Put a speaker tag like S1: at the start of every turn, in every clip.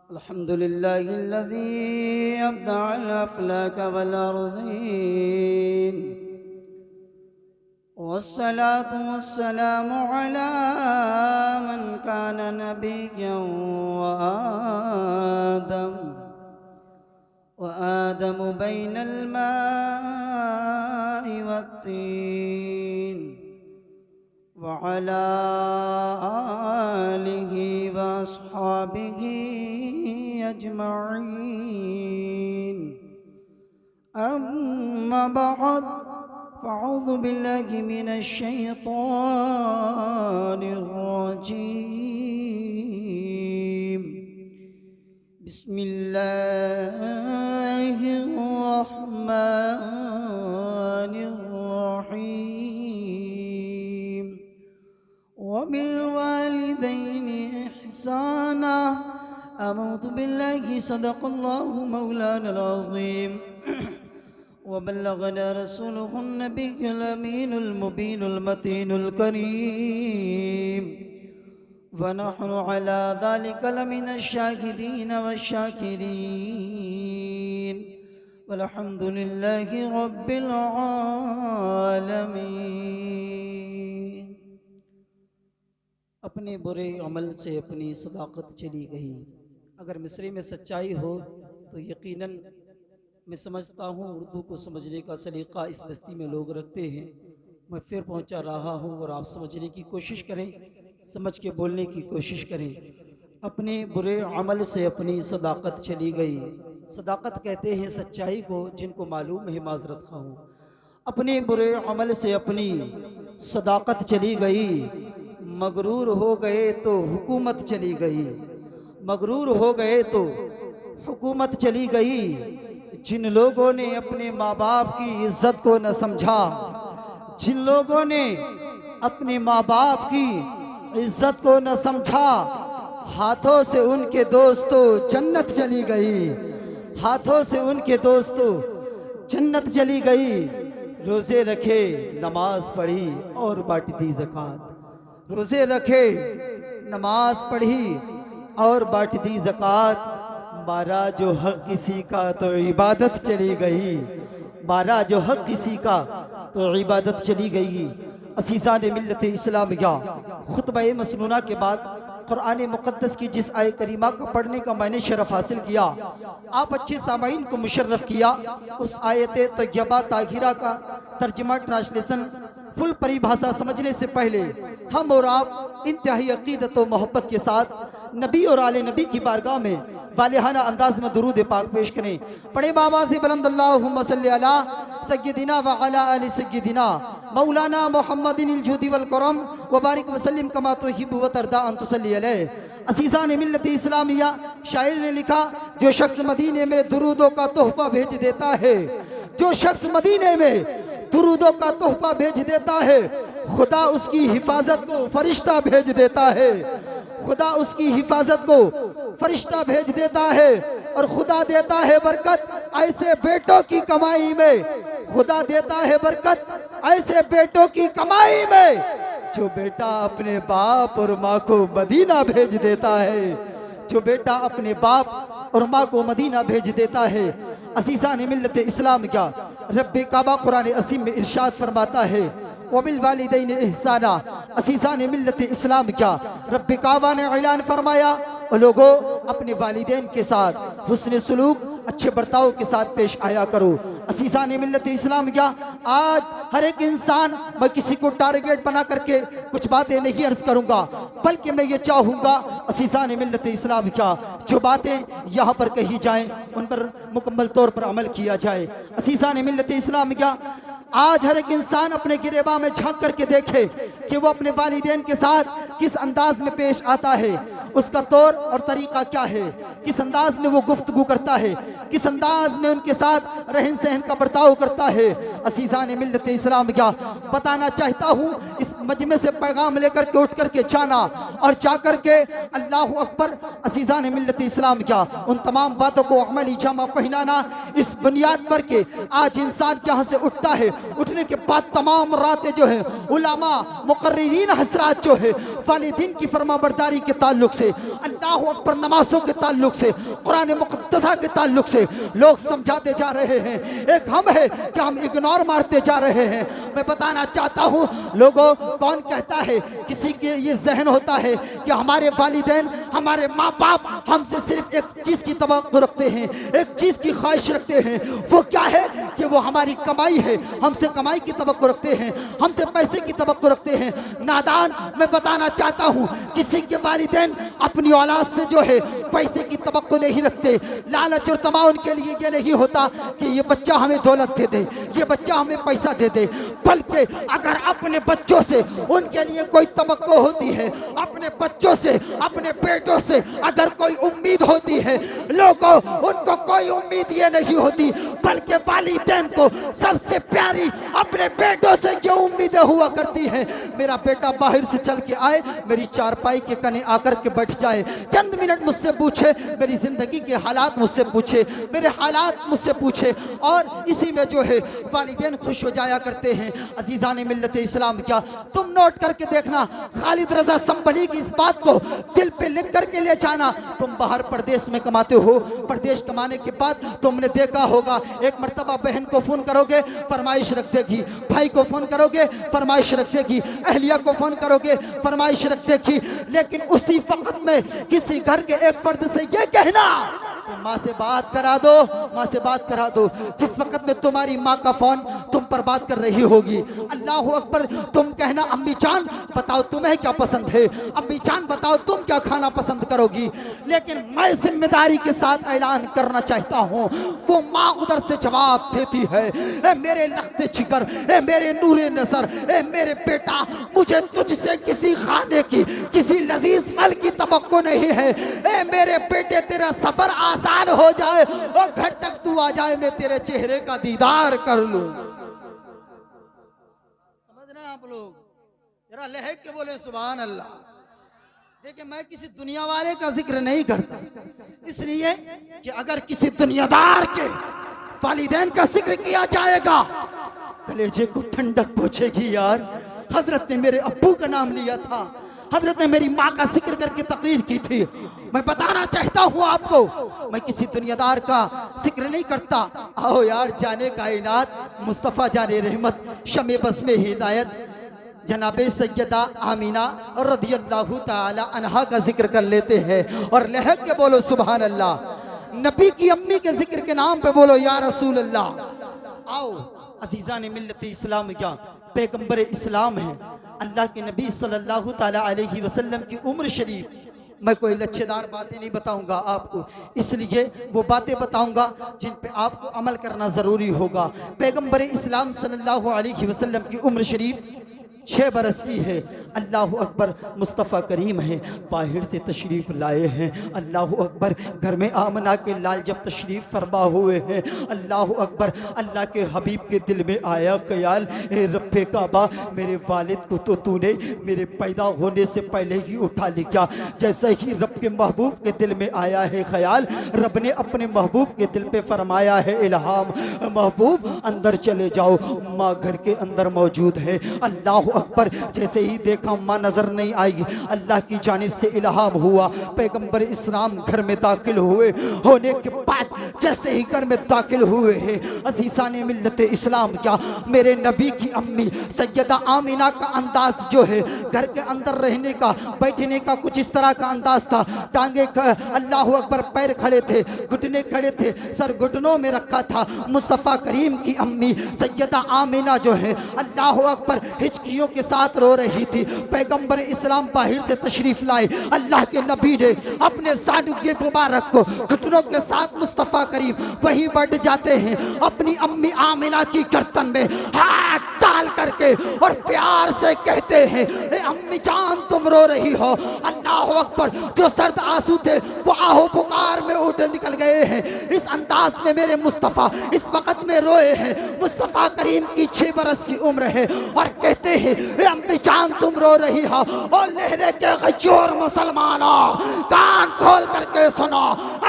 S1: अल्हम्दुलिल्लाहिल्लज़ी अब्दअल अफ़लाक वल अर्ज़ीन वस्सलातु वस्सलामु अला मन कान नबिय्यन व आदम बैनल माइ वत्तीन व अला आलिहि व अस्हाबिहि अजमईन। अम्मा बअद फ़अऊज़ु बिल्लाहि मिनश शैतानिर रजीम। बिस्मिल्लाहिर रहमानिर रहीम। व बिल वालिदैनि इहसाना। अऊज़ु बिल्लाहि सदक़ल्लाहु मौलानल अज़ीम। वबल्लगना रसूलुहुन नबियुल अमीनुल मुबीनुल मतीनुल करीम व नहनु अला ज़ालिका लमिनश शाहिदीन वश्शाकिरीन वल्हम्दुलिल्लाहि रब्बिल आलमीन। अपने बुरे अमल से अपनी सदाकत चली गई। अगर मिस्री में सच्चाई हो तो यकीनन मैं समझता हूँ उर्दू को समझने का सलीक़ा इस बस्ती में लोग रखते हैं। मैं फिर पहुँचा रहा हूँ और आप समझने की कोशिश करें, समझ के बोलने की कोशिश करें। अपने बुरे अमल से अपनी सदाकत चली गई। सदाकत कहते हैं सच्चाई को, जिनको मालूम है माजरत खा हूँ। अपने बुरे अमल से अपनी सदाकत चली गई। मगरूर हो गए तो हुकूमत चली गई। मगरूर हो गए तो हुकूमत चली गई। जिन लोगों ने अपने माँ बाप की इज्जत को न समझा, जिन लोगों ने अपने माँ बाप की इज्जत को न समझा, हाथों से उनके दोस्तों जन्नत चली गई। हाथों से उनके दोस्तों जन्नत चली गई। रोज़े रखे, नमाज पढ़ी और बांट दी ज़कात। रोज़े रखे, नमाज पढ़ी और बांट दी ज़कात। मारा जो हक किसी का तो इबादत चली गई। मारा जो हक किसी का तो इबादत चली गई। असीज़ान मिल्लत इस्लामिया, खुतबा मसनूना के बाद कुरान मुक़द्दस की जिस आय करीमा को पढ़ने का मैंने शरफ हासिल किया, आप अच्छे सामाईन को मुशर्रफ किया। उस आयत तय्यबा ताहिरा का तर्जुमा ट्रांसलेशन फुल परिभाषा समझने से पहले हम और आप इंतहाई अकीदत और मोहब्बत के साथ नबी और आले नबी की बारगाह में वालिहाना अंदाज में दुरूद पाक पेश करें। पढ़े बाबा से बुलंद अल्लाहुम्मा सल्ली अला सय्यदिना व अला आलि सय्यदिना मौलाना मुहम्मदिनिल जुदी वल करम व बारिक वसल्लिम कमा तुहिब्बु व तरदा अन तुसल्ली अलैहि। असीज़ान मिल्लत इस्लामिया, शायर ने लिखा, जो शख्स मदीने में दुरूदों का तोहफा भेज देता है, जो शख्स मदीने में दुरूदों का तोहफा भेज देता है, खुदा उसकी हिफाजत को फरिश्ता भेज देता है। खुदा उसकी हिफाजत को फरिश्ता भेज देता है और खुदा देता है बरकत ऐसे बेटों की कमाई में। खुदा देता है बरकत ऐसे बेटों की कमाई में, जो बेटा अपने बाप और माँ को मदीना भेज देता है। जो बेटा अपने बाप और माँ को मदीना भेज देता है। असीज़ान मिल्लत इस्लाम क्या, रब्बे काबा कुरान असीम में इरशाद फरमाता है, वबिल वालिदैन इहसाना। असीज़ान मिल्लत इस्लाम क्या, रब्बे काबा ने ऐलान फरमाया, लोगों अपने वालिदैन के साथ हुस्न सलूक, अच्छे बर्ताव के साथ पेश आया करो। असीज़ान मिल्लत इस्लाम क्या, आज हर एक इंसान, मैं किसी को टारगेट बना करके कुछ बातें नहीं अर्ज करूंगा, बल्कि मैं ये चाहूँगा असीज़ान मिल्लत इस्लाम क्या, जो बातें यहाँ पर कही जाएं उन पर मुकम्मल तौर पर अमल किया जाए। असीज़ान मिल्लत इस्लाम क्या, आज हर एक इंसान अपने गिरेबा में झांक करके देखे कि वो अपने वालिदैन के साथ किस अंदाज में पेश आता है, उसका तौर और तरीका क्या है, किस अंदाज में वो गुफ्तगू करता है, किस अंदाज में उनके साथ रहन सहन का बर्ताव करता है। असीज़ान मिल्लत इस्लाम क्या, बताना चाहता हूँ इस मजमे से पैगाम लेकर के उठ करके जाना और जाकर के अल्लाहु अकबर। असीज़ान मिल्लत इस्लाम क्या, उन तमाम बातों को अमली जामा पहनाना, इस बुनियाद पर के आज इंसान के यहाँ से उठता है, उठने के बाद तमाम रातें जो है उलामा मुकर्रिरीन हजरात जो है
S2: वालिदैन की फरमाबरदारी के ताल्लुक से, अल्लाह अकबर नमाजों के ताल्लुक से, कुरान मुक़द्दसा के ताल्लुक से लोग समझाते जा रहे हैं। एक हम है कि हम इग्नोर मारते जा रहे हैं। मैं बताना चाहता हूँ लोगों, कौन कहता है, किसी के ये जहन होता है कि हमारे वालिदैन, हमारे माँ बाप हमसे सिर्फ एक चीज़ की तवक्को रखते हैं, एक चीज़ की ख्वाहिश रखते हैं। वो क्या है कि वो हमारी कमाई है, हमसे कमाई की तवक्को रखते हैं, हमसे पैसे की तवक्को रखते हैं। नादान, मैं बताना चाहता हूँ किसी के वालिदैन अपनी औलाद से जो है पैसे की तवक्को नहीं रखते। लालच और तमा उनके लिए ये नहीं होता कि ये बच्चा हमें दौलत दे दे, ये बच्चा हमें पैसा दे दे, बल्कि अगर अपने बच्चों से उनके लिए कोई तवक्को होती है, अपने बच्चों से, अपने बेटों से अगर कोई उम्मीद होती है, लोगों उनको कोई उम्मीद ये नहीं होती, बल्कि वालिदैन को सबसे प्यारी अपने बेटों से जो उम्मीदें हुआ करती हैं, मेरा बेटा बाहर से चल के आए, मेरी चारपाई के कने आकर के बैठ जाए, चंद मिनट मुझसे पूछे, मेरी जिंदगी के हालात मुझसे पूछे, मेरे हालात मुझसे पूछे, और इसी में जो है वालिदैन खुश हो जाया करते हैं। अजीज़ान मिल्लत इस्लाम, क्या तुम नोट करके देखना, खालिद रजा संभली की इस बात को दिल पे लिख करके ले जाना। तुम बाहर प्रदेश में कमाते हो, प्रदेश कमाने के बाद तुमने देखा होगा, एक मर्तबा बहन को फोन करोगे फरमाइश रख देगी, भाई को फोन करोगे फरमाइश रख देगी, अहलिया को फोन करोगे फरमाइश रख देगी, लेकिन उसी वक्त में किसी घर के एक फर्द से ये कहना कि माँ से बात करा दो, माँ से बात करा दो, जिस वक्त में तुम्हारी माँ का फोन तुम पर बात कर रही होगी। अल्लाह अकबर, तुम कहना अम्मी जान बताओ तुम्हें क्या पसंद है, अम्मी जान बताओ तुम क्या खाना पसंद करोगी। लेकिन मैं जिम्मेदारी के साथ ऐलान करना चाहता हूँ, वो माँ उधर से जवाब देती है, ए मेरे लख्ते जिगर, ए मेरे नूरे नजर, ए मेरे बेटा, मुझे तुझसे किसी खाने की, किसी लजीज फल की तवक्को नहीं है। ए मेरे बेटे, तेरा सफर आसान हो जाए और घर तक तू आ जाए, मैं तेरे चेहरे का दीदार कर लूं। समझ रहे हैं आप लोग? जरा लहक के बोले सुभान अल्लाह। देखिए, मैं किसी दुनिया वाले का जिक्र नहीं करता, इसलिए कि अगर किसी दुनियादार के वालिदैन का जिक्र किया जाएगा, कलेजे को ठंडक पहुंचेगी। यार, हजरत ने मेरे अब्बू का नाम लिया था, हजरत ने मेरी माँ का जिक्र करके तकरीर की थी। मैं बताना चाहता हूँ आपको, मैं किसी दुनियादार का जिक्र नहीं करता। आओ यार, जाने कायनात मुस्तफ़ा जाने रहमत शमे बस में हिदायत जनाबे सैयदा आमीना रदियल्लाहु ताला अन्हा का जिक्र कर लेते हैं और लहक के बोलो सुभान अल्लाह। नबी की अम्मी के जिक्र के नाम पे बोलो या रसूल अल्लाह। आओ अजीज़ान मिल्लत इस्लाम, क्या पैगंबर इस्लाम है, अल्लाह के नबी सल्लल्लाहु ताला अलैहि वसल्लम की उम्र शरीफ। मैं कोई लच्छेदार बातें नहीं बताऊंगा आपको, इसलिए वो बातें बताऊंगा जिन पे आपको अमल करना ज़रूरी होगा। पैगंबर इस्लाम सल्लल्लाहु अलैहि वसल्लम की उम्र शरीफ 6 बरस की है। अल्लाह अकबर, मुस्तफ़ा करीम है, बाहर से तशरीफ़ लाए हैं। अल्लाह अकबर, घर में आमना के लाल जब तशरीफ़ फरमा हुए हैं, अल्लाह अकबर, अल्लाह के हबीब के दिल में आया ख्याल, ए रब्बे काबा, मेरे वालिद को तो तूने मेरे पैदा होने से पहले ही उठा लिया। जैसे ही रब के महबूब के दिल में आया है ख्याल, रब ने अपने महबूब के दिल पे फरमाया है इल्हाम, महबूब अंदर चले जाओ, माँ घर के अंदर मौजूद है। अल्लाह अकबर, जैसे ही देखा माँ नजर नहीं आई, अल्लाह की जानिब से इल्हाम हुआ, पैगंबर इस्लाम घर में दाखिल हुए। होने के बाद जैसे ही घर में दाखिल हुए हैं, अज़ीज़ान मिल्लत इस्लाम, क्या मेरे नबी की अम्मी सैयदा आमीना का अंदाज जो है, घर के अंदर रहने का, बैठने का कुछ इस तरह का अंदाज था। टांगे अल्लाह अकबर, पैर खड़े थे, घुटने खड़े थे, सर घुटनों में रखा था। मुस्तफ़ा करीम की अम्मी सैयदा आमीना जो है, अल्लाह अकबर, हिचकियों के साथ रो रही थी। पैगंबर इस्लाम बाहर से तशरीफ लाए, अल्लाह के नबी ने अपने सानुगे मुबारक को घुटनों के साथ मुस्तफ़ा करीम वहीं बैठ जाते हैं, अपनी अम्मी आमिना की गर्दन में हाथ डाल करके और प्यार से कहते हैं, ए अम्मी जान तुम रो रही हो। अल्लाह अकबर, जो सर्द आंसू थे वो आहो पुकार में उठ निकल गए हैं। इस अंदाज में मेरे मुस्तफ़ा इस वक्त में रोए हैं। मुस्तफ़ा करीम की 6 बरस की उम्र है और कहते हैं, ए अम्मी जान तुम रो रही हो। और लहरे के गजोर मुसलमानों, कान खोल करके सुनो,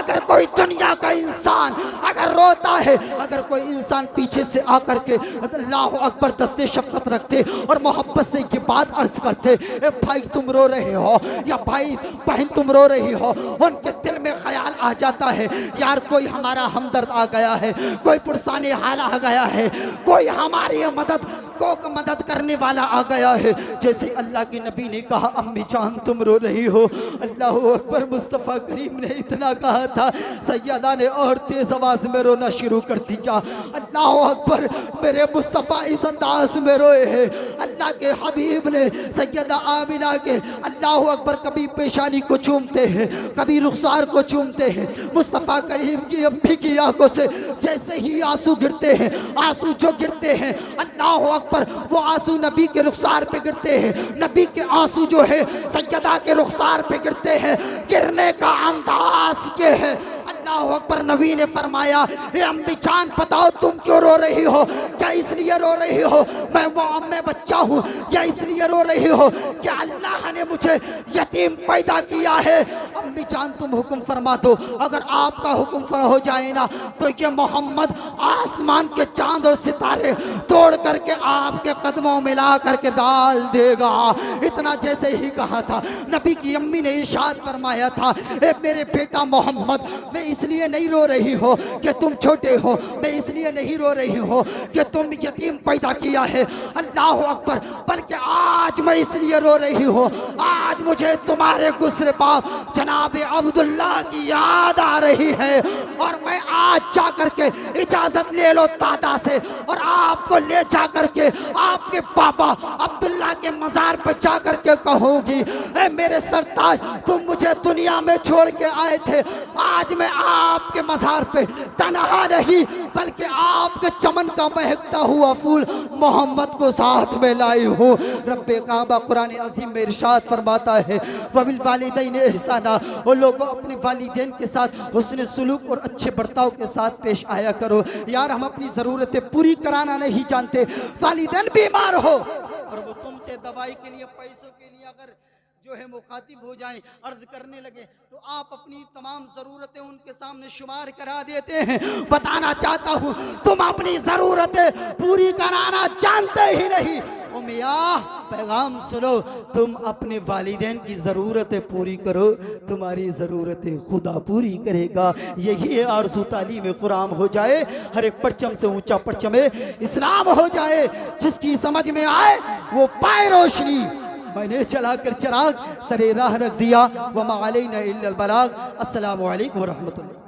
S2: अगर कोई दुनिया का इंसान अगर रोता है, अगर कोई इंसान पीछे से आकर के अल्लाह अकबर दस्ते शफकत रखते और मोहब्बत से ये बात अर्ज करते, ए भाई तुम रो रहे हो या भाई बहन तुम रो रही हो, उनके दिल में ख्याल आ जाता है यार कोई हमारा हमदर्द आ गया है, कोई पुरसाने हाल आ गया है, कोई हमारी मदद करने वाला आ गया है। जैसे अल्लाह के नबी ने कहा अम्मी जान तुम रो रही हो, अल्लाह अकबर मुस्तफ़ा करीम ने इतना कहा था, सैयदा ने और तेज आवाज में रोना शुरू कर दिया। अल्लाह अकबर, मेरे मुस्तफ़ा इस अंदाज में रोए हैं। अल्लाह के हबीब ने सैयदा आमिना के अल्लाह अकबर कभी पेशानी को चूमते हैं, कभी रुखसार को चूमते हैं। मुस्तफ़ा करीम की अम्मी की आंखों से जैसे ही आंसू गिरते हैं, आंसू जो गिरते हैं अल्लाह अकबर वो आंसू नबी के रुखसार पे गिरते हैं, नबी के आंसू जो है सैयदा के रुखसार पे गिरते हैं। गिरने का अंदाज ये है, अल्लाह अकबर नबी ने फरमाया हे अम्मी जान बताओ तुम क्यों रो रही हो, क्या इसलिए रो रही हो मैं वो अम्मे बच्चा हूँ, या इसलिए रो रही हो कि अल्लाह ने मुझे यतीम पैदा किया है। अम्मी जान तुम हुक्म फरमा दो, अगर आपका हुक्म हो जाए ना तो ये मोहम्मद आसमान के चांद और सितारे तोड़ करके आपके कदमों में ला करके डाल देगा। इतना जैसे ही कहा था नबी की अम्मी ने इरशाद फरमाया था, ए मेरे बेटा मोहम्मद मैं इसलिए नहीं रो रही हो कि तुम छोटे हो, मैं इसलिए नहीं रो रही हो कि तुम यतीम पैदा किया है, अल्लाह अकबर, बल्कि आज मैं इसलिए रो रही हूँ, आज मुझे तुम्हारे गुस्रे बाप जनाब अब्दुल्ला की याद आ रही है और मैं आज जा करके इजाजत ले लो दादा से और आपको ले जा करके आपके पापा अब्दुल्ला के मजार पर जा करके कहूँगी, ए मेरे सरताज तुम मुझे दुनिया में छोड़ के आए थे, आज मैं आपके मजार पे तनहा नहीं बल्कि आपके चमन का महकता हुआ फूल मोहम्मद को साथ में लाई हूँ। रब्बे काबा कुरान अजीम में इरशाद फरमाता है वबिल वालिदैन एहसाना, वो लोग अपने वालिदैन के साथ हुस्न सुलूक और अच्छे बर्ताव के साथ पेश आया करो। यार हम अपनी ज़रूरतें पूरी कराना नहीं जानते, वालिदैन बीमार हो और वो तुमसे दवाई के लिए पैसों के लिए अगर जो है मुखातिब हो जाएं, अर्ज करने लगे तो आप अपनी तमाम ज़रूरतें उनके सामने शुमार करा देते हैं। बताना चाहता हूँ तुम अपनी ज़रूरतें पूरी कराना जानते ही नहीं। ओ मियाँ पैगाम सुनो, तुम अपने वालिदैन की ज़रूरतें पूरी करो, तुम्हारी ज़रूरतें खुदा पूरी करेगा। यही आरज़ू तालीम कुरान हो जाए, हर एक परचम से ऊंचा परचम इस्लाम हो जाए, जिसकी समझ में आए वो पाए रोशनी। मैंने चलाकर चिराग सरे राह रख दिया, वमा अलैना इल्लल बलाग। अस्सलामु अलैकुम व रहमतुल्लाह।